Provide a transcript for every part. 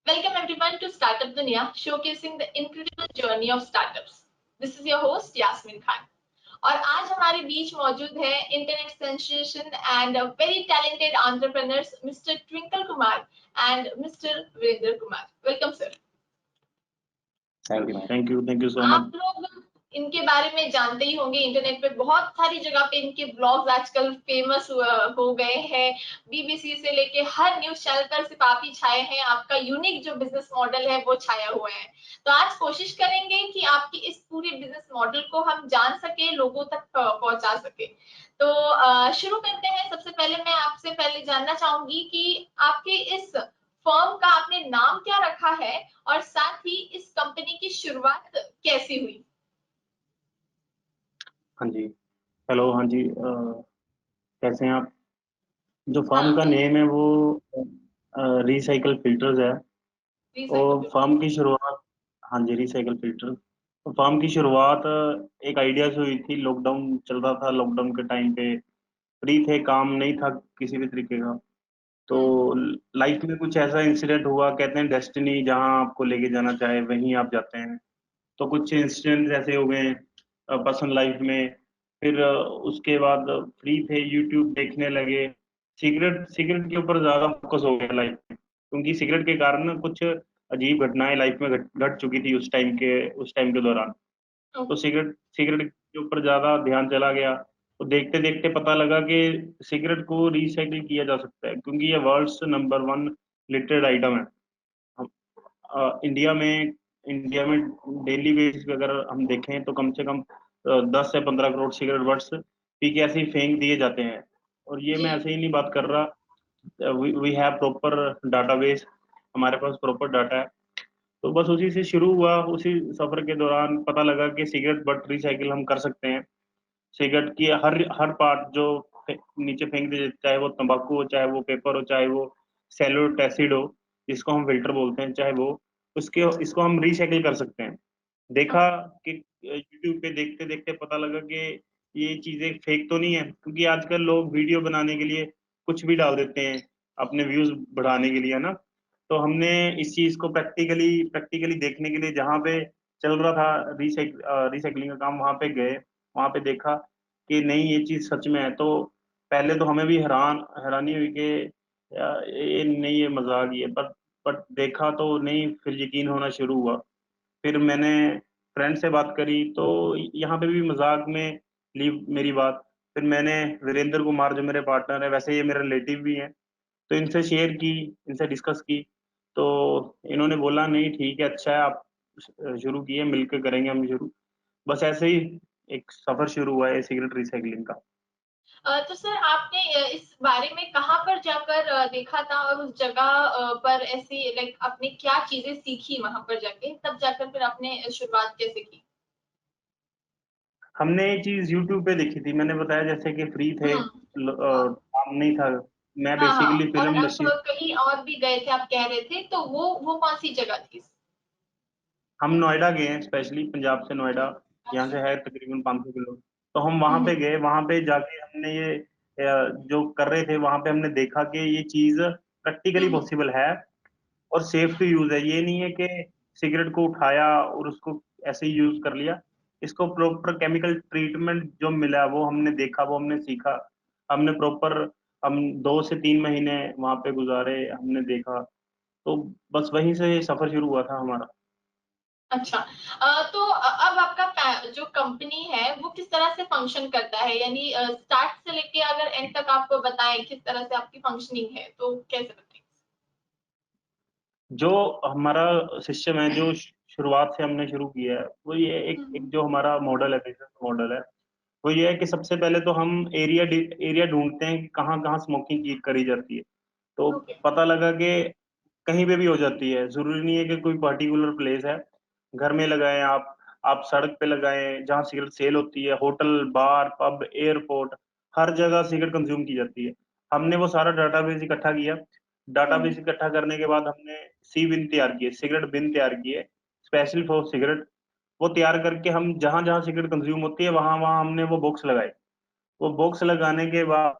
Welcome everyone to Startup Dunia, showcasing the incredible journey of startups. This is your host Yasmin Khan. और आज हमारे बीच मौजूद है internet sensation and very talented entrepreneurs mister Twinkle Kumar and mister Virendra Kumar. Welcome sir. Thank you so much. आप लोग इनके बारे में जानते ही होंगे, इंटरनेट पे बहुत सारी जगह पे इनके ब्लॉग्स आजकल फेमस हो गए हैं. बीबीसी से लेके हर न्यूज चैनल पर सिर्फ आप ही छाए हैं. आपका यूनिक जो बिजनेस मॉडल है वो छाया हुआ है. तो आज कोशिश करेंगे कि आपकी इस पूरे बिजनेस मॉडल को हम जान सके, लोगों तक पहुंचा सके. तो शुरू करते हैं. सबसे पहले मैं आपसे पहले जानना चाहूंगी कि आपके इस फर्म का आपने नाम क्या रखा है और साथ ही इस कंपनी की शुरुआत कैसी हुई. हाँ जी, हेलो. हाँ जी, कैसे हैं आप? जो फर्म का नेम है वो रिसाइकल फिल्टर्स है. और फर्म की शुरुआत, हाँ जी, रिसाइकल फिल्टर. तो फर्म की शुरुआत एक आइडिया से हुई थी. लॉकडाउन चल रहा था. लॉकडाउन के टाइम पे फ्री थे, काम नहीं था किसी भी तरीके का. तो लाइफ में कुछ ऐसा इंसिडेंट हुआ, कहते हैं डेस्टिनी जहाँ आपको लेके जाना चाहे वहीं आप जाते हैं. तो कुछ इंसिडेंट ऐसे हो गए पर्सनल लाइफ में. फिर उसके बाद फ्री थे, यूट्यूब देखने लगे. सिगरेट सिगरेट के ऊपर ज्यादा फोकस हो गया लाइफ में, क्योंकि सिगरेट के कारण ना कुछ अजीब घटनाएं लाइफ में घट चुकी थी उस टाइम के दौरान. तो सिगरेट सिगरेट के ऊपर ज्यादा ध्यान चला गया. तो देखते देखते पता लगा कि सिगरेट को रिसाइकिल किया जा सकता है, क्योंकि ये वर्ल्ड्स नंबर 1 लिटरेड आइटम है. इंडिया में डेली बेसिस पे अगर हम देखें तो कम से कम 10 से 15 करोड़ सिगरेट बट्स पी के ऐसे ही फेंक दिए जाते हैं. और ये मैं ऐसे ही नहीं बात कर रहा. वी हैव प्रॉपर डाटाबेस, हमारे पास प्रॉपर डाटा है. तो बस उसी से शुरू हुआ. उसी सफर के दौरान पता लगा कि सिगरेट बट रिसाइकिल हम कर सकते हैं. सिगरेट की हर हर पार्ट जो नीचे फेंक दे, चाहे वो तंबाकू हो, चाहे वो पेपर हो, चाहे वो सेलुलोसिक एसिड हो जिसको हम फिल्टर बोलते हैं, चाहे वो उसके इसको हम रिसाइकिल कर सकते हैं. देखा कि यूट्यूब पे देखते देखते पता लगा कि ये चीजें फेक तो नहीं है, क्योंकि आजकल लोग वीडियो बनाने के लिए कुछ भी डाल देते हैं अपने व्यूज बढ़ाने के लिए, है ना. तो हमने इस चीज को प्रैक्टिकली प्रैक्टिकली देखने के लिए जहाँ पे चल रहा था रिसाइकलिंग का काम, वहाँ पे गए. वहाँ पे देखा कि नहीं, ये चीज सच में है. तो पहले तो हमें भी हैरानी हुई कि ये नहीं, ये मजाक ही है. बट देखा तो नहीं, फिर यकीन होना शुरू हुआ. फिर मैंने फ्रेंड से बात करी तो यहाँ पे भी मजाक में ली मेरी बात. फिर मैंने वीरेंद्र कुमार जो मेरे पार्टनर है, वैसे ये मेरे रिलेटिव भी हैं, तो इनसे शेयर की, इनसे डिस्कस की. तो इन्होंने बोला नहीं ठीक है, अच्छा है, आप शुरू किए, मिलकर करेंगे हम शुरू. बस ऐसे ही एक सफर शुरू हुआ है सिगरेट रिसाइकलिंग का. तो सर आपने इस बारे में कहाँ पर जाकर देखा था और उस जगह पर ऐसी लाइक आपने क्या चीजें सीखी वहां पर जाके, तब जाकर फिर आपने शुरुआत कैसे की. हमने ये चीज यूट्यूब पे देखी थी. मैंने बताया जैसे कि फ्री थे, काम नहीं था. मैं हाँ हाँ. बेसिकली और फिल्म आप इंडस्ट्री. कहीं और भी गए थे आप कह रहे थे, तो वो कौन सी जगह थी. हम नोएडा गए हैं, स्पेशली पंजाब से नोएडा. यहाँ से है तकरीबन 500 किलो. तो हम वहां पे गए. वहां पे जाके हमने ये जो कर रहे थे वहां पे हमने देखा कि ये चीज प्रैक्टिकली पॉसिबल है और सेफ टू यूज है. ये नहीं है कि सिगरेट को उठाया और उसको ऐसे ही यूज कर लिया. इसको प्रॉपर केमिकल ट्रीटमेंट जो मिला वो हमने देखा, वो हमने सीखा. हमने प्रॉपर हम 2 से 3 महीने वहां पे गुजारे, हमने देखा. तो बस वहीं से सफर शुरू हुआ था हमारा. अच्छा. तो अब आपका जो कंपनी है वो किस तरह से फंक्शन करता है, यानी स्टार्ट से लेके अगर एंड तक आपको बताएं किस तरह से आपकी फंक्शनिंग है, तो कैसे बताएं. जो हमारा सिस्टम है, जो शुरुआत से हमने शुरू किया है, वो ये एक जो हमारा मॉडल है, बिजनेस मॉडल है, वो ये है कि सबसे पहले तो हम एरिया ढूंढते हैं कि कहाँ कहाँ स्मोकिंग की करी जाती है. तो ओके. पता लगा कि कहीं पे भी हो जाती है. जरूरी नहीं है कि कोई पर्टिकुलर प्लेस है. घर में लगाएं आप सड़क पे लगाएं जहाँ सिगरेट सेल होती है, होटल, बार, पब, एयरपोर्ट, हर जगह सिगरेट कंज्यूम की जाती है. हमने वो सारा डाटाबेस इकट्ठा किया. डाटाबेस इकट्ठा करने के बाद हमने सी बिन तैयार किए, सिगरेट बिन तैयार किए स्पेशल फॉर सिगरेट. वो तैयार करके हम जहां जहां सिगरेट कंज्यूम होती है वहां वहां हमने वो बॉक्स लगाए. वो बॉक्स लगाने के बाद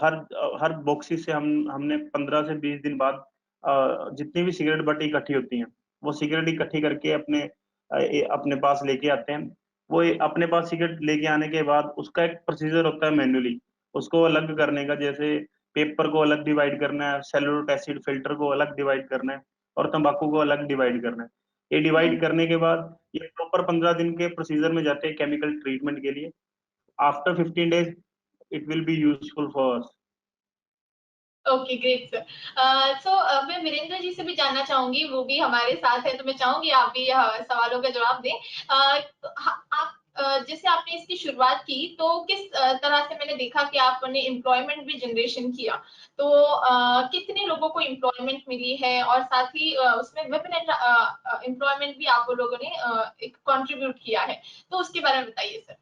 हर हर बॉक्सेस से हमने 15 से 20 दिन बाद जितनी भी सिगरेट बट इकट्ठी होती हैं, वो सिगरेट इकट्ठी करके अपने पास लेके आते हैं। वो अपने पास सिगरेट लेके आने के बाद उसका एक प्रोसीजर होता है मैन्युअली उसको अलग करने का। जैसे पेपर को अलग डिवाइड करना है, सेलुलोनिक एसिड फिल्टर को अलग डिवाइड करना है, और तंबाकू को अलग डिवाइड करना है। ये डिवाइड करने के बाद ये प्रॉपर 15 दिन के प्रोसीजर में जाते हैं केमिकल ट्रीटमेंट के लिए। After 15 days it will be useful for us. Okay, great sir. So मैं वीरेंद्र जी से भी जानना चाहूंगी, वो भी हमारे साथ है, तो मैं चाहूंगी आप भी सवालों का जवाब दें। आप जैसे आपने इसकी शुरुआत की तो किस तरह से, मैंने देखा कि आपने एम्प्लॉयमेंट भी जनरेशन किया, तो कितने लोगों को एम्प्लॉयमेंट मिली है, और साथ ही उसमें विभिन्न एम्प्लॉयमेंट भी आप लोगों ने एक कंट्रीब्यूट किया है, तो उसके बारे में बताइए सर।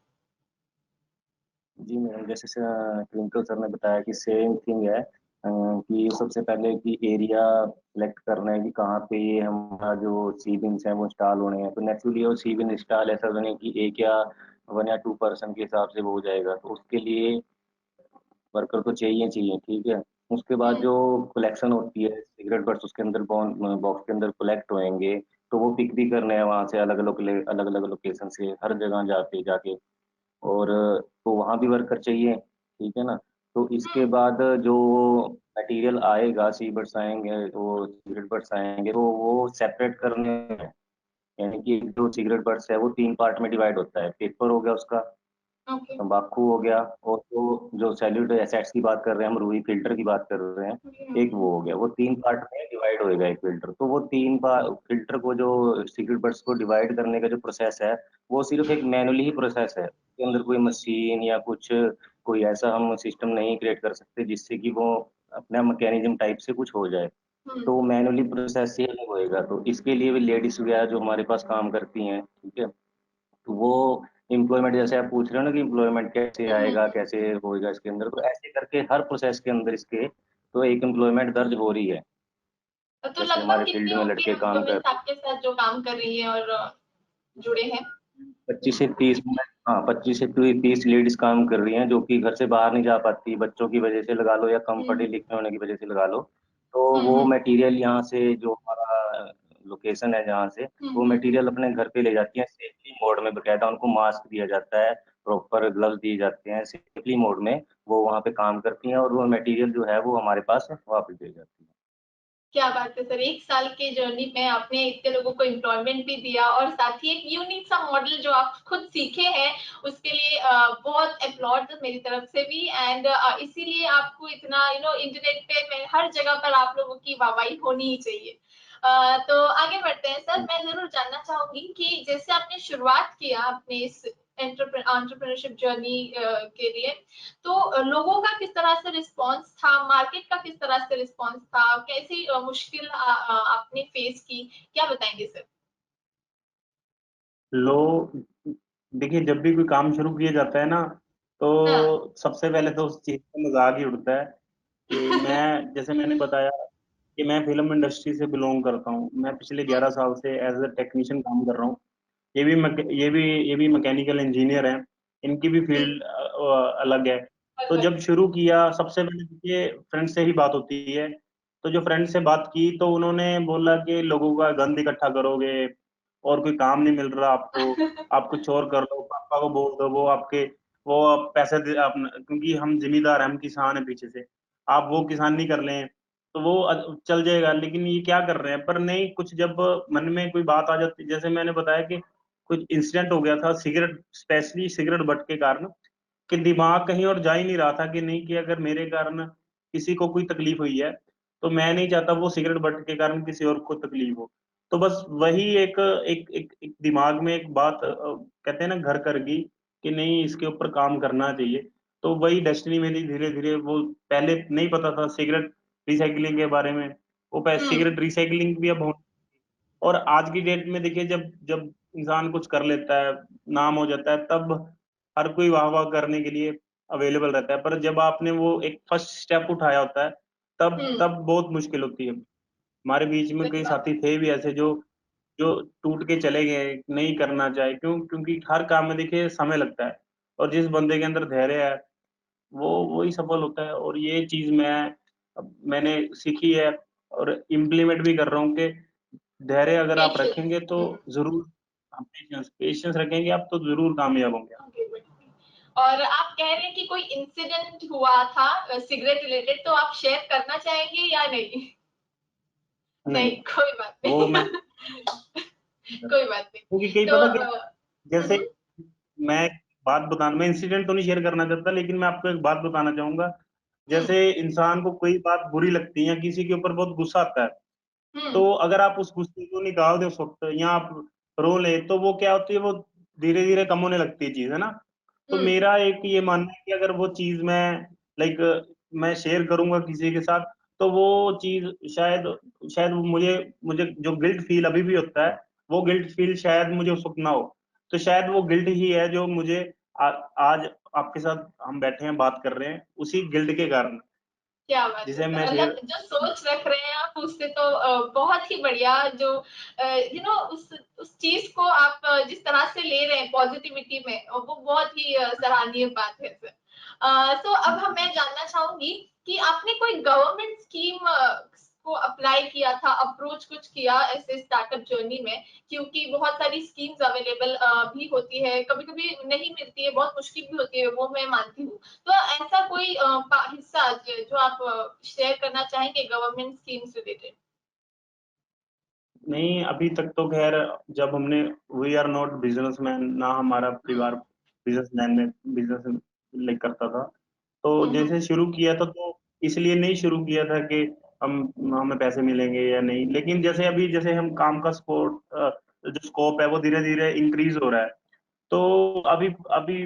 जी मैडम, जैसे ट्विंकल सर ने बताया कि सेम थिंग है, कि सबसे पहले कि एरिया सेलेक्ट करना है कि कहाँ पे ये हमारा जो सी बिन्स हैं वो इंस्टॉल होने हैं। तो नेचुरली वो सी बिन इंस्टॉल ऐसा तो नहीं कि एक या 1 या 2 पर्सन के हिसाब से वो हो जाएगा, तो उसके लिए वर्कर तो चाहिए चाहिए, ठीक है। उसके बाद जो कलेक्शन होती है सिगरेट बट्स, उसके अंदर बॉक्स के अंदर कलेक्ट होएंगे, तो वो पिक भी करने हैं वहां से अलग अलग लोकेशन से, हर जगह जाते जाके। और तो वहाँ भी वर्कर चाहिए, ठीक है ना। तो इसके बाद जो मटेरियल आएगा, सी बट्स आएंगे, वो सिगरेट बट्स आएंगे, तो वो सेपरेट करने हैं। यानी कि जो सिगरेट बट्स है वो 3 पार्ट में डिवाइड होता है। पेपर हो गया उसका, ओके। तंबाकू हो गया, और जो सैल्यूट एसेट्स की बात कर रहे हैं हम, रूही फिल्टर की बात कर रहे हैं, एक वो हो गया। वो 3 पार्ट में डिवाइड होएगा एक फिल्टर। तो वो 3 पार्ट फिल्टर को, जो सिगरेट बट्स को डिवाइड करने का जो प्रोसेस है, वो सिर्फ एक मैनुअली ही प्रोसेस है। उसके अंदर कोई मशीन या कुछ कोई ऐसा हम सिस्टम नहीं क्रिएट कर सकते जिससे कि वो अपना मैकेनिज्म टाइप से कुछ हो जाए। तो मैनुअली प्रोसेस ही अलग होएगा। तो इसके लिए भी लेडीज वगैरह जो हमारे पास काम करती हैं, ठीक है, तो वो एम्प्लॉयमेंट, जैसे आप पूछ रहे हो ना कि एम्प्लॉयमेंट कैसे आएगा, कैसे होएगा इसके अंदर, तो ऐसे करके हर प्रोसेस के अंदर इसके तो एक एम्प्लॉयमेंट दर्ज हो रही है। तो जैसे लगभग हमारे कितनी फील्ड में होंगी लड़के काम कर वुमेन्स आपके साथ जो काम कर रही है और जुड़े हैं? 25 से 30 में, हाँ 25 से 30 लेडीज काम कर रही हैं, जो कि घर से बाहर नहीं जा पाती, बच्चों की वजह से लगा लो या कम पढ़े हम्म। लिखे होने की वजह से लगा लो। तो वो हम्म। मटेरियल यहाँ से, जो हमारा लोकेशन है जहाँ से, वो हम्म। मटेरियल अपने घर पे ले जाती हैं सेफली मोड में। बकायदा उनको मास्क दिया जाता है, प्रॉपर ग्लव्स दिए जाते हैं, सेफली मोड में वो वहाँ पे काम करती हैं, और वो मटेरियल जो है वो हमारे पास वापस दे जाती है। क्या बात है सर, 1 साल के जर्नी में आपने इतने लोगों को एम्प्लॉयमेंट भी दिया, और साथ ही एक यूनिक सा मॉडल जो आप खुद सीखे हैं, उसके लिए बहुत अपलॉड मेरी तरफ से भी। एंड इसीलिए आपको इतना इंटरनेट पे हर जगह पर आप लोगों की वाहवाही होनी ही चाहिए। तो आगे बढ़ते हैं सर, मैं जरूर जानना चाहूंगी कि जैसे आपने शुरुआत किया अपने इस एंटरप्रेन्योरशिप जर्नी के लिए, तो लोगों का किस तरह से रिस्पांस था, मार्केट का किस तरह से रिस्पांस था, कैसी मुश्किल आपने फेस की, क्या बताएंगे सर? लोग, देखिए जब भी कोई काम शुरू किया जाता है ना, हाँ। तो सबसे पहले तो उस चीज का मजाक ही उड़ता है कि मैं, जैसे मैंने बताया कि मैं फिल्म इंडस्ट्री से बिलोंग करता हूँ। मैं पिछले 11 साल से एज अ टेक्नीशियन काम कर रहा हूँ। ये भी मैकेनिकल इंजीनियर हैं। इनकी भी जी। फील्ड अलग है। तो अलग। जब शुरू किया, सबसे पहले देखिए फ्रेंड से ही बात होती है। तो जो फ्रेंड से बात की तो उन्होंने बोला कि लोगों का गंद इकट्ठा करोगे और कोई काम नहीं मिल रहा आपको, आप कुछ और कर लो, पापा को बोल दो, वो आप पैसे दे आप, क्योंकि हम जिम्मेदार हैं, हम किसान हैं पीछे से, आप वो किसान नहीं कर लें तो वो चल जाएगा। लेकिन ये क्या कर रहे हैं, पर नहीं, कुछ जब मन में कोई बात आ जाती, जैसे मैंने बताया कि कुछ इंसिडेंट हो गया था सिगरेट, स्पेशली सिगरेट बट के कारण, कि दिमाग कहीं और जा ही नहीं रहा था कि नहीं, कि अगर मेरे कारण किसी को कोई तकलीफ हुई है तो मैं नहीं चाहता वो सिगरेट बट के कारण किसी और को तकलीफ हो। तो बस वही एक दिमाग में एक बात कहते हैं ना घर कर गई कि नहीं, इसके ऊपर काम करना चाहिए। तो वही डेस्टिनी मेरी धीरे धीरे, वो पहले नहीं पता था सिगरेट रिसाइकलिंग के बारे में, वो हम्म। सिगरेट रिसाइकलिंग भी अब और आज की डेट में देखिए, जब जब इंसान कुछ कर लेता है, नाम हो जाता है, तब हर कोई वाह वाह करने के लिए अवेलेबल रहता है। पर जब आपने वो एक फर्स्ट स्टेप उठाया होता है, तब हम्म। तब बहुत मुश्किल होती है। हमारे बीच में सही कई बात साथी है। थे भी ऐसे जो जो टूट के चले गए, नहीं करना चाहे, क्योंकि हर काम में देखिए समय लगता है, और जिस बंदे के अंदर धैर्य है वो वही सफल होता है। और ये चीज मैंने सीखी है। और इम्प्लीमेंट भी कर रहा हूँ कि धैर्य अगर आप पेशेंस। रखेंगे तो जरूर, पेशेंस पेशेंस रखेंगे आप तो जरूर कामयाब होंगे। और आप कह रहे हैं कि कोई इंसिडेंट हुआ था सिगरेट रिलेटेड, तो आप शेयर करना चाहेंगे या नहीं? नहीं, नहीं, कोई बात वो मैं नहीं। कोई बात नहीं। क्योंकि कई तो पता क्या, जैसे मैं एक बात बताना, मैं इंसिडेंट तो नहीं शेयर करना चाहता, लेकिन मैं आपको एक बात बताना चाहूंगा। हम्म जैसे इंसान को कोई बात बुरी लगती है, किसी के ऊपर बहुत गुस्सा आता है, हम्म तो अगर आप उस गुस्से को निकाल दे उस वक्त, या आप रो ले, तो वो क्या होती है, वो धीरे धीरे कम होने लगती है चीज, है ना। तो हम्म मेरा एक ये मानना है कि अगर वो चीज लाइक मैं शेयर करूंगा किसी के साथ, तो वो चीज शायद शायद वो मुझे मुझे जो गिल्ट फील अभी भी होता है, वो गिल्ट फील शायद मुझे उस वक्त ना हो। तो शायद वो गिल्ट ही है जो मुझे आज आपके साथ हम बैठे हैं बात कर रहे हैं, उसी गिल्ट के कारण, क्या बात है, जिसे मैं मतलब शेयर। जो सोच रख रहे हैं आप उससे तो बहुत ही बढ़िया, जो उस चीज को आप जिस तरह से ले रहे हैं पॉजिटिविटी में, वो बहुत ही सराहनीय बात है सर। तो अब मैं जानना चाहूंगी कि आपने कोई गवर्नमेंट स्कीम को अप्लाई किया था, अप्रोच कुछ किया ऐसे स्टार्टअप जर्नी में? क्योंकि बहुत सारी स्कीम्स अवेलेबल भी होती है, कभी कभी नहीं मिलती है, बहुत मुश्किल भी होती है, वो मैं मानती हूँ। तो ऐसा कोई हिस्सा जो आप शेयर करना चाहेंगे गवर्नमेंट स्कीम्स रिलेटेड? नहीं, अभी तक तो खैर, जब हमने, वी आर नॉट बिजनेसमैन, ना हमारा परिवार बिजनेसमैन में बिजनेस लाइक करता था। तो हम्म जैसे शुरू किया था, तो इसलिए नहीं शुरू किया था कि हम हमें पैसे मिलेंगे या नहीं, लेकिन जैसे अभी जैसे हम काम का जो स्कोप है वो धीरे धीरे इंक्रीज हो रहा है। तो अभी अभी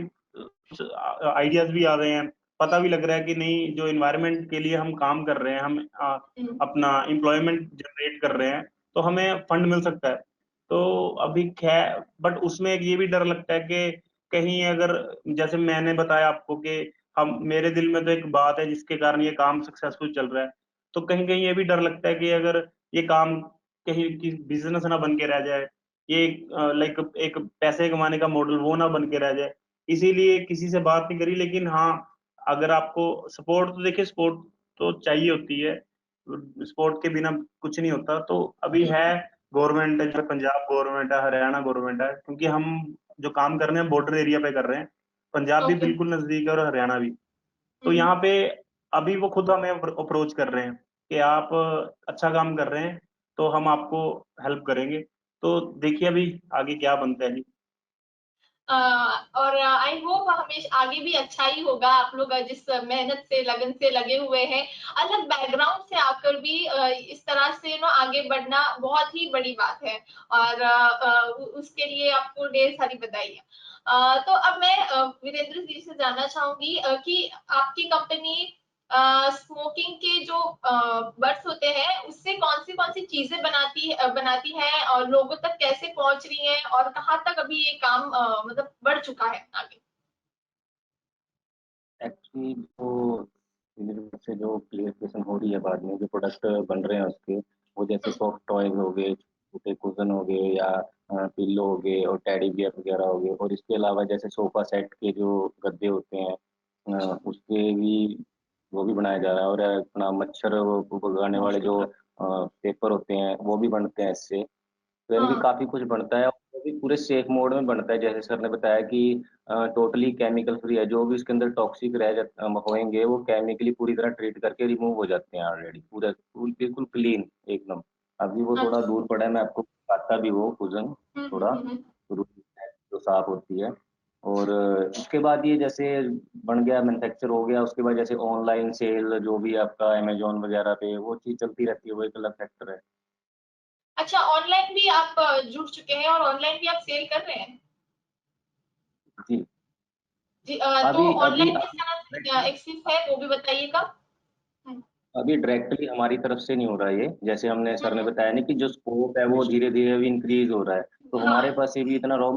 आइडियाज भी आ रहे हैं, पता भी लग रहा है कि नहीं, जो इन्वायरमेंट के लिए हम काम कर रहे हैं, हम हम्म अपना एम्प्लॉयमेंट जनरेट कर रहे हैं, तो हमें फंड मिल सकता है। तो अभी खैर, बट उसमें एक ये भी डर लगता है कि कहीं अगर, जैसे मैंने बताया आपको कि हम, मेरे दिल में तो एक बात है जिसके कारण ये काम सक्सेसफुल चल रहा है, तो कहीं कहीं ये भी डर लगता है कि अगर ये काम कहीं की बिजनेस ना बन के रह जाए, ये लाइक एक पैसे कमाने का मॉडल वो ना बन के रह जाए। इसीलिए किसी से बात नहीं करी, लेकिन हाँ, अगर आपको सपोर्ट, तो देखिए सपोर्ट तो चाहिए होती है, सपोर्ट के बिना कुछ नहीं होता। तो अभी है, गवर्नमेंट है, जैसे पंजाब गवर्नमेंट है, हरियाणा गवर्नमेंट है, क्योंकि हम जो काम कर रहे हैं बॉर्डर एरिया पे कर रहे हैं, पंजाब भी ओके। बिल्कुल नजदीक है और हरियाणा भी। तो हम्म यहाँ पे अभी वो खुद हमें अप्रोच कर रहे हैं कि आप अच्छा काम कर रहे हैं, तो हम आपको हेल्प करेंगे। तो देखिए अभी आगे क्या बनता है जी। और आई होप हमेशा आगे भी अच्छा ही होगा। आप लोग जिस मेहनत से लगन से लगे हुए हैं, अलग बैकग्राउंड से आकर भी इस तरह से आगे बढ़ना बहुत ही बड़ी बात है। और उसके लिए आपको ढेर सारी बधाई। तो अब मैं वीरेंद्र जी से जानना चाहूंगी कि आपकी कंपनी स्मोकिंग के जो बर्ड्स होते हैं उससे कौन सी चीजें बनाती है, और लोगों तक कैसे पहुंच रही है, और कहाँ तक अभी ये काम मतलब बढ़ चुका है आगे? एक्चुअली जो सिगरेट से जो क्लियरिफिकेशन हो रही है बाद में, जो प्रोडक्ट बन रहे हैं उसके, वो जैसे हम्म, सॉफ्ट टॉयज हो गए, छोटे कुशन हो गए, या पिल्लो हो गए, और टेडी बियर वगैरह हो गए, और इसके अलावा जैसे सोफा सेट के जो गद्दे होते हैं, उसके भी वो भी बनाया जा रहा है। और अपना मच्छर वो भगाने वाले जो पेपर होते हैं वो भी बनते हैं इससे। तो यानी कि हाँ काफी कुछ बनता है, और वो भी पूरे सेफ मोड में बनता है। जैसे सर ने बताया कि टोटली केमिकल फ्री है, जो भी इसके अंदर टॉक्सिक होंगे वो केमिकली पूरी तरह ट्रीट करके रिमूव हो जाते हैं ऑलरेडी, बिल्कुल क्लीन एकदम। अभी वो थोड़ा अच्छा। दूर पड़ा है, मैं आपको बताता भी वो कुजन थोड़ा हम्म। जो साफ होती है। और उसके बाद ये जैसे बन गया, मैन्युफैक्चर हो गया, उसके बाद जैसे ऑनलाइन सेल जो भी आपका अमेजोन वगैरह पे वो चीज चलती रहती है, वो एक अलग फैक्टर है। अच्छा, ऑनलाइन भी आप जुड़ चुके हैं और ऑनलाइन भी आप सेल कर रहे हैं? जी। जी। तो अभी अभी ऑनलाइन किस तरह अभी एक्सेस है वो भी बताइएगा। हम्म अभी डायरेक्टली हमारी तरफ से नहीं हो रहा है ये, जैसे हमने सर ने हम्म, बताया नहीं कि जो स्कोप है वो धीरे धीरे अभी इंक्रीज हो रहा है। तो हमारे हाँ। पास ये भी इतना रॉ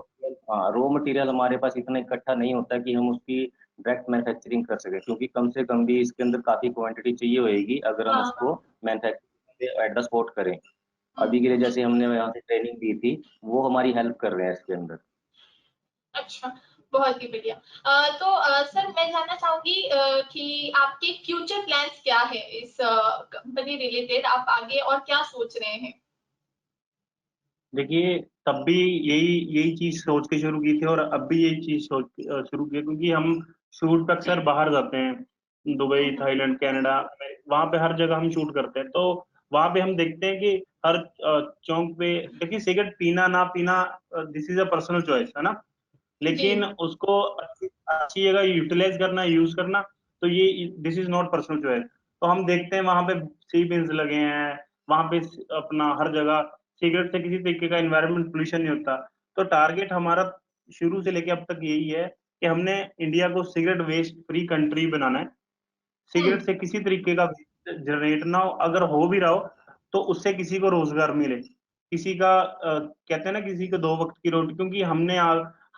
मटेरियल हमारे पास इतना इकट्ठा नहीं होता कि हम उसकी डायरेक्ट मैन्युफैक्चरिंग कर सके, क्योंकि कम से कम भी इसके अंदर काफी क्वांटिटी चाहिए होगी अगर हम हाँ। उसको मैन्युफैक्चरिंग एट द स्पॉट करें। अभी के लिए हम्म। जैसे हमने यहाँ से ट्रेनिंग दी थी, वो हमारी हेल्प कर रहे हैं इसके अंदर। अच्छा, बहुत ही बढ़िया। तो सर मैं जानना चाहूंगी कि आपके फ्यूचर प्लान्स क्या है इस कंपनी रिलेटेड, आप आगे और क्या सोच रहे हैं? देखिए, तब भी यही यही चीज सोच के शुरू की थी और अब भी यही चीज सोच के शुरू की है, क्योंकि हम शूट पे अक्सर बाहर जाते हैं, दुबई, हम्म, थाईलैंड, कनाडा, वहां पे हर जगह हम शूट करते हैं। तो वहां पे हम देखते हैं कि हर चौक पे, देखिए सिगरेट पीना ना पीना, this is a personal choice, है ना। जी। लेकिन उसको अच्छी अच्छी जगह यूटिलाइज करना, यूज करना, तो ये this is not personal choice. तो हम देखते हैं वहां पे सी बिन्स लगे हैं, वहां पे अपना हर जगह सिगरेट से किसी तरीके का एनवायरमेंट पोल्यूशन नहीं होता। तो टारगेट हमारा शुरू से लेके अब तक यही है कि हमने इंडिया को सिगरेट वेस्ट फ्री कंट्री बनाना है। हम्म। सिगरेट से किसी तरीके का वेस्ट जनरेट ना हो, अगर हो भी रहा हो तो उससे किसी को रोजगार मिले, किसी का कहते हैं ना, किसी को दो वक्त की रोटी। क्योंकि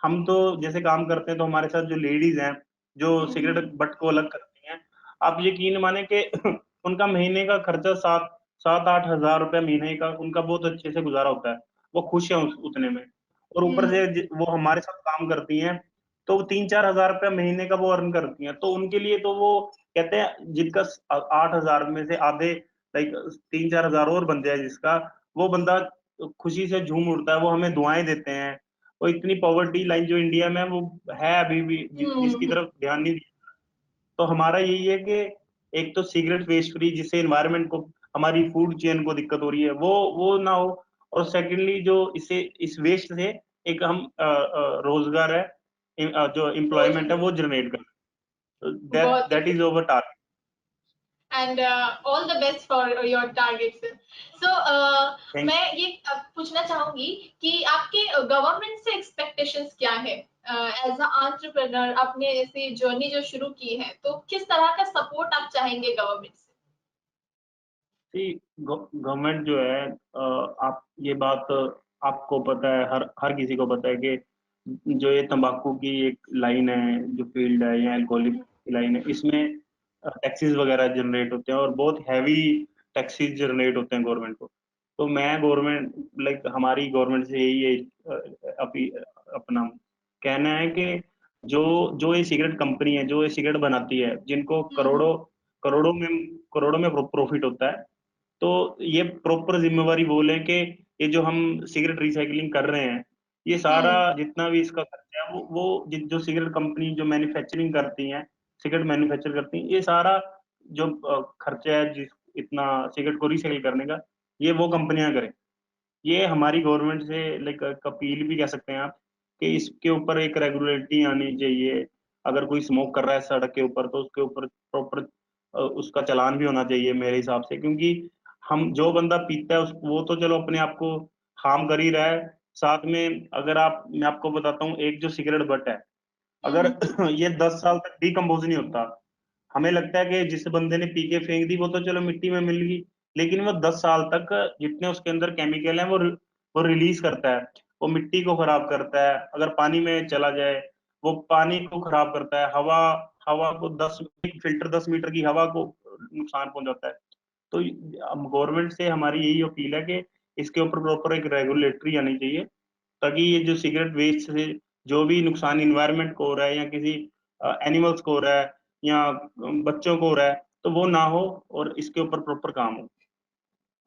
हम तो जैसे काम करते हैं, तो हमारे साथ जो लेडीज हैं जो सिगरेट बट को अलग करती हैं, आप यकीन माने कि उनका महीने का खर्चा 7-8 हज़ार रुपया महीने का उनका बहुत अच्छे से गुजारा होता है। वो खुश है उतने में। और ऊपर हम्म। से वो हमारे साथ काम करती हैं, तो वो 3-4 हज़ार रुपया महीने का वो अर्न करती हैं। तो उनके लिए तो वो कहते हैं, जिनका 8 हज़ार में से आधे, लाइक 3-4 हज़ार और बन जाए जिसका, वो बंदा खुशी से झूम उठता है, वो हमें दुआएं देते हैं। वो इतनी पॉवर्टी लाइन जो इंडिया में है, वो है अभी भी, जिसकी हम्म। तरफ ध्यान नहीं दिया। तो हमारा यही है कि एक तो सिगरेट वेस्ट फ्री, जिससे एनवायरनमेंट को, हमारी फूड चेन को दिक्कत हो रही है, वो ना हो। और सेकेंडली जो इससे, इस वेस्ट से एक हम रोजगार है, जो वो एम्प्लॉयमेंट है जनरेट। वो जनरेट कर, दैट बहुत ही that is over target. And all the best for your targets. So thank मैं ये पूछना चाहूंगी कि आपके गवर्नमेंट से एक्सपेक्टेशंस क्या है? एज अ एंटरप्रेन्योर आपने ऐसी जर्नी जो शुरू की है, तो किस तरह का सपोर्ट आप चाहेंगे गवर्नमेंट से? गवर्नमेंट जो है, आप ये बात आपको पता है, हर हर किसी को पता है कि जो ये तंबाकू की एक लाइन है, जो फील्ड है, या अल्कोहलिक की लाइन है, इसमें टैक्सेस वगैरह जनरेट होते हैं और बहुत हैवी टैक्सेस जनरेट होते हैं गवर्नमेंट को। तो मैं गवर्नमेंट, लाइक हमारी गवर्नमेंट से यही है, अभी अपना कहना है कि जो जो ये सिगरेट कंपनी है, जो ये सिगरेट बनाती है, जिनको हम्म। करोड़ों में करोड़ों में प्रॉफिट होता है, तो ये प्रॉपर जिम्मेवारी वो लें कि ये जो हम सिगरेट रिसाइकलिंग कर रहे हैं, ये सारा हम्म। जितना भी इसका खर्चा है, जो सिगरेट कंपनी जो मैन्युफैक्चरिंग करती हैं, सिगरेट मैन्युफैक्चर करती हैं, ये सारा जो खर्चा है, जिस इतना सिगरेट को रिसाइकिल करने का, ये वो कंपनियां करें। ये हमारी गवर्नमेंट से लाइक अपील भी कह सकते हैं आप, कि इसके ऊपर एक रेगुलेटरी आनी चाहिए। अगर कोई स्मोक कर रहा है सड़क के ऊपर, तो उसके ऊपर प्रॉपर उसका चालान भी होना चाहिए मेरे हिसाब से। क्योंकि हम, जो बंदा पीता है वो तो चलो अपने आप को हार्म कर ही रहा है, साथ में अगर आप, मैं आपको बताता हूँ, एक जो सिगरेट बट है, अगर हम्म। ये 10 साल तक डिकम्पोज नहीं होता, हमें लगता है कि जिस बंदे ने पी के फेंक दी वो तो चलो मिट्टी में मिल गई, लेकिन वो 10 साल तक जितने उसके अंदर केमिकल हैं वो रिलीज करता है, वो मिट्टी को खराब करता है। अगर पानी में चला जाए, वो पानी को खराब करता है। हवा हवा को 10 मीटर 10 मीटर की हवा को नुकसान पहुंचाता है। तो गवर्नमेंट से हमारी यही अपील है कि इसके ऊपर प्रॉपर एक रेगुलेटरी आनी चाहिए, ताकि ये जो सिगरेट वेस्ट से जो भी नुकसान इन्वायरमेंट को हो रहा है, या किसी एनिमल्स को हो रहा है, या बच्चों को हो रहा है, तो वो ना हो, और इसके ऊपर प्रॉपर काम हो।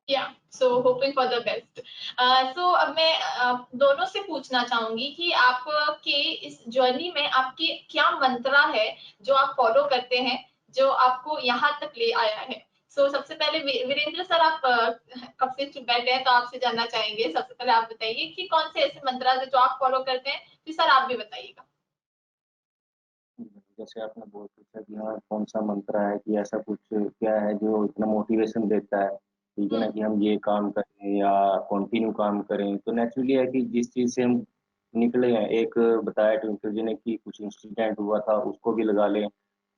या so hoping for the best. So अब मैं दोनों से पूछना चाहूंगी कि आपके इस जर्नी में आपकी क्या मंत्रा है जो आप फॉलो करते हैं, जो आपको यहाँ तक ले आया है? सो सबसे पहले वीरेंद्र सर, आप कब से चुप बैठे हैं, तो आपसे जानना चाहेंगे। सबसे पहले आप बताइए कि कौन से ऐसे मंत्रा है जो आप फॉलो करते हैं, फिर सर आप भी बताइएगा। जैसे आपने बहुत पूछा कि हाँ कौन सा मंत्र है, कि ऐसा कुछ क्या है जो इतना मोटिवेशन देता है, ठीक है ना, हम्म। कि हम ये काम करें या कंटिन्यू काम करें। तो नेचुरली है कि जिस चीज से हम निकले हैं, एक बताया ट्विंकल जी ने कि कुछ इंसिडेंट हुआ था उसको भी लगा लें,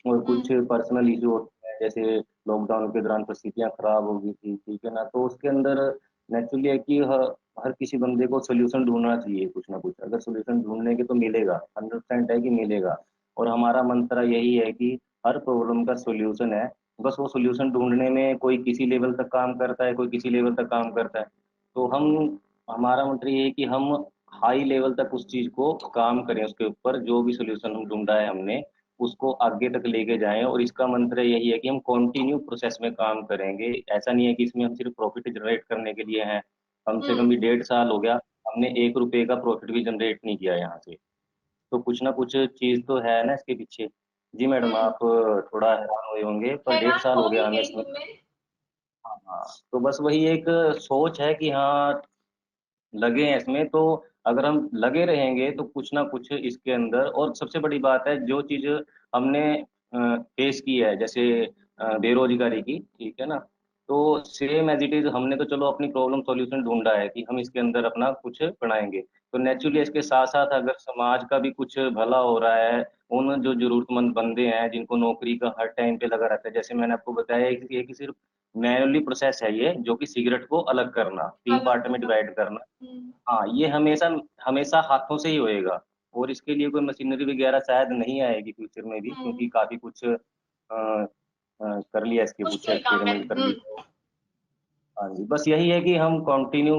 और कुछ हम्म। पर्सनल इशू होते हैं, जैसे लॉकडाउन के दौरान परिस्थितियां खराब हो गई थी, ठीक है ना, तो उसके अंदर नेचुरली है कि हर किसी बंदे को सोल्यूशन ढूंढना चाहिए, कुछ ना कुछ अगर सोल्यूशन ढूंढने के तो मिलेगा, 100% है कि मिलेगा। और हमारा मंत्र यही है कि हर प्रॉब्लम का सोल्यूशन है, बस वो सोल्यूशन ढूंढने में कोई किसी लेवल तक काम करता है, कोई किसी लेवल तक काम करता है। तो हमारा मंत्र ये है कि हम हाई लेवल तक उस चीज को काम करें, उसके ऊपर जो भी सोल्यूशन हम ढूंढा है हमने उसको आगे तक लेके जाएं। और इसका मंत्र यही है कि हम कंटिन्यू प्रोसेस में काम करेंगे। ऐसा नहीं है कि इसमें हम सिर्फ प्रॉफिट जनरेट करने के लिए हैं। कम से कम भी 1.5 साल हो गया, हमने 1 रुपए का प्रॉफिट भी जनरेट नहीं किया यहाँ से। तो कुछ ना कुछ चीज तो है ना इसके पीछे। जी मैडम, हम्म। आप थोड़ा हैरान हुए होंगे, पर डेढ़ हैरान साल हो हो ही गया हमें गई इसमें। हूँ मैं। हाँ हाँ, तो बस वही एक सोच है कि हाँ, लगे हैं इसमें तो। अगर हम लगे रहेंगे तो कुछ ना कुछ इसके अंदर। और सबसे बड़ी बात है, जो चीज हमने फेस की है, जैसे बेरोजगारी की, ठीक है ना, तो सेम एज इट इज हमने तो चलो अपनी प्रॉब्लम सॉल्यूशन ढूंढा है कि हम इसके अंदर अपना कुछ बनाएंगे। तो नेचुरली इसके साथ साथ अगर समाज का भी कुछ भला हो रहा है, उन जो जरूरतमंद बंदे हैं जिनको नौकरी का हर टाइम पे लगा रहता है, जैसे मैंने आपको बताया कि सिर्फ मैनुअली प्रोसेस है ये, जो कि सिगरेट को अलग करना, 3 पार्ट में अलग। डिवाइड करना। हम्म। हाँ, ये हमेशा हमेशा हाथों से ही होएगा। और इसके लिए कोई मशीनरी वगैरह शायद नहीं आएगी फ्यूचर में भी, क्योंकि काफी कुछ कर लिया, इसके कुछ मुश्किल काम है। एक्सपेरिमेंट कर लिए तो। हाँ जी, बस यही है कि हम कंटिन्यू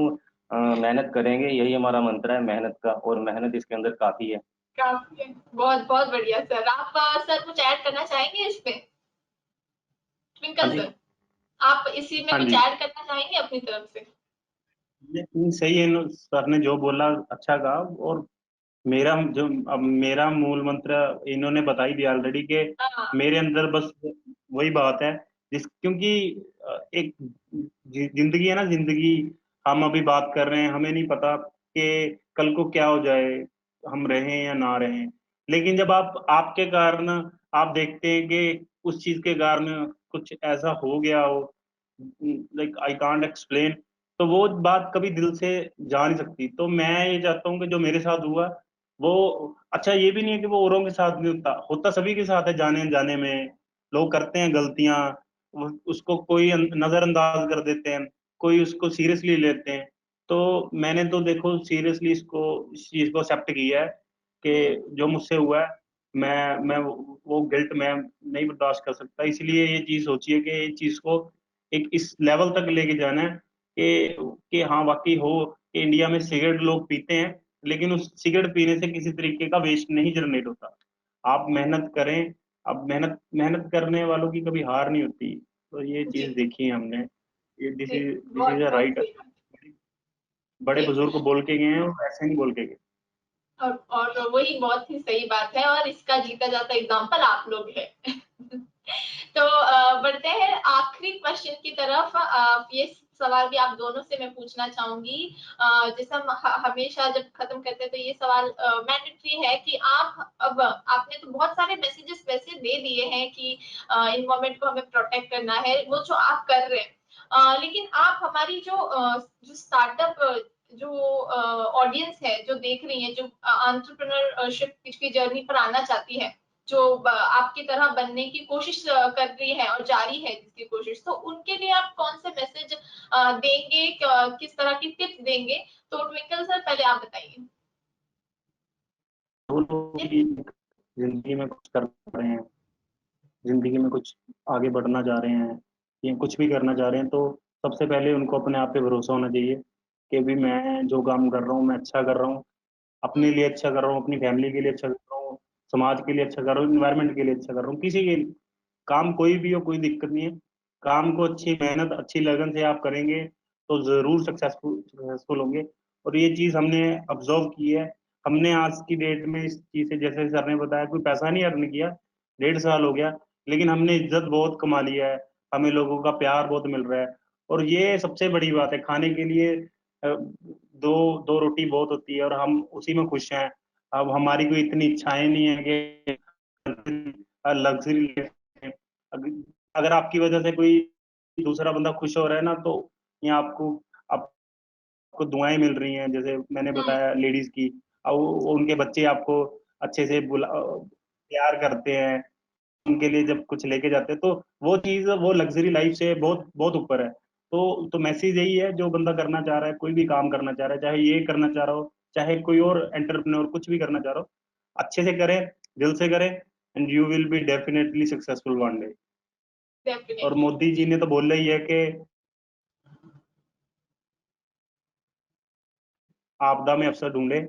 मेहनत करेंगे, यही हमारा मंत्र है मेहनत का, और मेहनत इसके अंदर काफी है। काफी है। बहुत बहुत बढ़िया सर। आप सर कुछ ऐड करना चाहेंगे इसमें? हाँ ट्विंकल जी। सर, आप इसी में हाँ कुछ जी, ऐड करना चाहेंगे अपनी तरफ से? नहीं सही है, सर ने जो बोला अच्छा कहा। और मेरा जो अब मेरा मूल मंत्र इन्होंने बता ही दिया ऑलरेडी कि हाँ। मेरे अंदर बस वही बात है। क्योंकि एक जिंदगी है ना, जिंदगी हम अभी बात कर रहे हैं, हमें नहीं पता कि कल को क्या हो जाए, हम रहें या ना रहें। लेकिन जब आपके कारण आप देखते हैं कि उस चीज के कारण कुछ ऐसा हो गया हो, लाइक आई कांट एक्सप्लेन, तो वो बात कभी दिल से जा नहीं सकती। तो मैं ये चाहता हूँ कि जो मेरे साथ हुआ वो अच्छा, ये भी नहीं है कि वो औरों के साथ नहीं होता, होता सभी के साथ है, जाने अनजाने में लोग करते हैं गलतियां। उसको कोई नजरअंदाज कर देते हैं, कोई उसको सीरियसली लेते हैं। तो मैंने तो देखो सीरियसली इस चीज को एक्सेप्ट किया है कि जो मुझसे हुआ है, मैं वो गिल्ट मैं नहीं बर्दाश्त कर सकता। इसलिए ये चीज सोची है कि ये चीज को एक इस लेवल तक लेके जाना है कि हाँ वाकई हो कि इंडिया में सिगरेट लोग पीते हैं, लेकिन उस सिगरेट पीने से किसी तरीके का वेस्ट नहीं जनरेट होता। आप मेहनत करें। अब मेहनत मेहनत करने वालों की कभी हार नहीं होती। तो ये जी। चीज देखी है हमने। ये जी। दिस इज बहुत अ बहुत राइट। सही बात। बड़े जी। बुजुर्ग बोल के गए हैं और ऐसे नहीं बोल के गए। और वही बहुत ही सही बात है, और इसका जीता जाता एग्जाम्पल आप लोग हैं। तो बढ़ते हैं आखिरी क्वेश्चन की तरफ। ये सवाल भी आप दोनों से मैं पूछना चाहूंगी। जैसे हम हमेशा जब खत्म करते हैं तो ये सवाल मैंडेटरी है कि आप अब आपने तो बहुत सारे मैसेजेस वैसे दे दिए हैं कि इन्वायरमेंट को हमें प्रोटेक्ट करना है, वो जो आप कर रहे हैं। लेकिन आप हमारी जो स्टार्टअप जो ऑडियंस है जो देख रही है, जो एंटरप्रेन्योरशिप की जर्नी पर आना चाहती है, जो आपकी तरह बनने की कोशिश कर रही है और जारी है जिसकी कोशिश, तो उनके लिए आप कौन से मैसेज देंगे, किस तरह की टिप्स देंगे? तो ट्विंकल सर पहले आप बताइए। वो लोग भी जिंदगी में कुछ कर रहे हैं, जिंदगी में कुछ आगे बढ़ना चाह रहे हैं या कुछ भी करना चाह रहे हैं, तो सबसे पहले उनको अपने आप पे भरोसा होना चाहिए कि भी मैं जो काम कर रहा हूँ मैं अच्छा कर रहा हूँ, अपने लिए अच्छा कर रहा हूँ, अपनी फैमिली के लिए अच्छा कर रहा हूँ, समाज के लिए अच्छा कर रहा हूँ, इन्वायरमेंट के लिए अच्छा कर रहा हूँ, किसी के लिए। काम कोई भी हो, कोई दिक्कत नहीं है। काम को अच्छी मेहनत अच्छी लगन से आप करेंगे तो जरूर सक्सेसफुल सक्सेसफुल होंगे। और ये चीज हमने ऑब्जर्व की है। हमने आज की डेट में इस चीज से, जैसे सर ने बताया, कोई पैसा नहीं अर्न किया, 1.5 साल हो गया, लेकिन हमने इज्जत बहुत कमा लिया है, हमें लोगों का प्यार बहुत मिल रहा है। और ये सबसे बड़ी बात है। खाने के लिए दो दो रोटी बहुत होती है और हम उसी में खुश हैं। अब हमारी कोई इतनी इच्छाएं नहीं है कि लग्जरी। अगर आपकी वजह से कोई दूसरा बंदा खुश हो रहा है ना, तो ये आपको दुआएं मिल रही हैं, जैसे मैंने हम्म। बताया लेडीज की। अब उनके बच्चे आपको अच्छे से प्यार करते हैं, उनके लिए जब कुछ लेके जाते हैं, तो वो चीज वो लग्जरी लाइफ से बहुत बहुत ऊपर है। तो मैसेज यही है, जो बंदा करना चाह रहा है, कोई भी काम करना चाह रहा है, चाहे ये करना चाह रहा हो, चाहे कोई और एंटरप्रेन्योर कुछ भी करना चाह रहा हो, अच्छे से करें, दिल से करें, and you will be definitely successful one day. और डेफिनेटली मोदी जी जी। ने तो बोला ही है कि आपदा में अवसर ढूंढे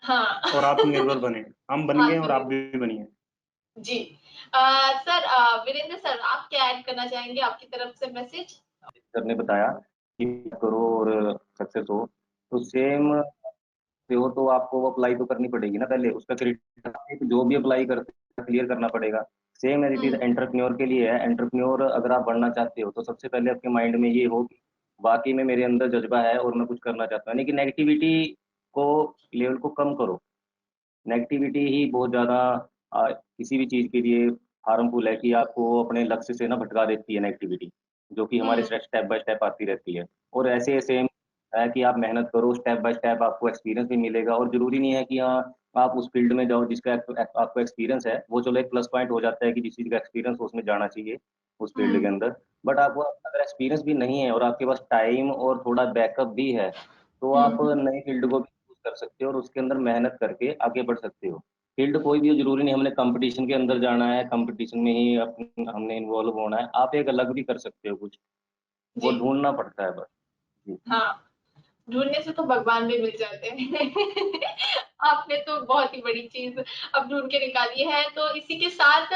हाँ और आत्मनिर्भर बने। हम बन गए और आप भी बनिए। जी। सर, वीरेंद्र सर, आप क्या ऐड करना चाहेंगे, आपकी तरफ से मैसेज? सर ने बताया कि करो और सक्सेस हो, तो सेम से हो तो आपको वो अप्लाई तो करनी पड़ेगी ना, पहले उसका क्राइटेरिया जो भी अप्लाई करते हैं क्लियर करना पड़ेगा। Same as it is entrepreneur के लिए है। एंटरप्रेन्योर अगर आप बनना चाहते हो तो सबसे पहले आपके माइंड में ये हो कि वाकई में मेरे अंदर जज्बा है और मैं कुछ करना चाहता हूँ, यानी कि नेगेटिविटी को लेवल को कम करो। नेगेटिविटी ही बहुत ज़्यादा किसी भी चीज़ के लिए हार्मफुल है, कि आपको अपने लक्ष्य से ना भटका देती है नेगेटिविटी, जो कि हमारे स्टेप बाय स्टेप आती रहती है। और ऐसे सेम है कि आप मेहनत करो, स्टेप बाय स्टेप आपको एक्सपीरियंस भी मिलेगा। और जरूरी नहीं है कि हाँ आप उस फील्ड में जाओ जिसका आपको एक्सपीरियंस है, वो चलो एक प्लस पॉइंट हो जाता है कि जिस चीज़ का एक्सपीरियंस हो उसमें जाना चाहिए उस फील्ड के अंदर। बट आपको अगर एक्सपीरियंस भी नहीं है और आपके पास टाइम और थोड़ा बैकअप भी है, तो आप नई फील्ड को भी चूज कर सकते हो और उसके अंदर मेहनत करके आगे बढ़ सकते हो। फील्ड कोई भी हो, जरूरी नहीं हमने कंपटीशन के अंदर जाना है, कंपटीशन में ही हमने इन्वॉल्व होना है। आप एक अलग भी कर सकते हो कुछ, वो जी। ढूंढना पड़ता है बस। जी। हाँ, ढूँढने से तो भगवान भी मिल जाते हैं। आपने तो बहुत ही बड़ी चीज़ अब ढूँढ के निकाली है। तो इसी के साथ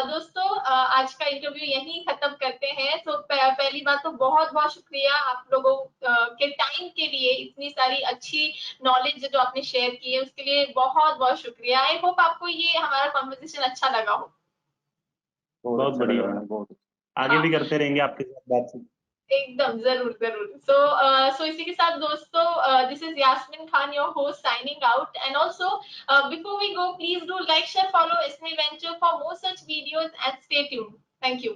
दोस्तों, आज का इंटरव्यू यहीं खत्म करते हैं। तो पहली बात तो बहुत-बहुत शुक्रिया आप लोगों के टाइम के लिए, इतनी सारी अच्छी नॉलेज जो आपने शेयर की है उसके लिए बहुत-बहुत शुक्रिया। आई होप आपको ये हमारा कन्वर्सेशन अच्छा लगा हो। बहुत बहुत अच्छा लगा बढ़िया। मैडम, बहुत। आगे हाँ। भी करते रहेंगे आपके साथ बातचीत। एकदम, ज़रूर, ज़रूर। सो इसी के साथ दोस्तों, this is Yasmin Khan, your host, signing out. And also, before we go, please do like, share, follow SME Venture for more such videos and stay tuned. Thank you.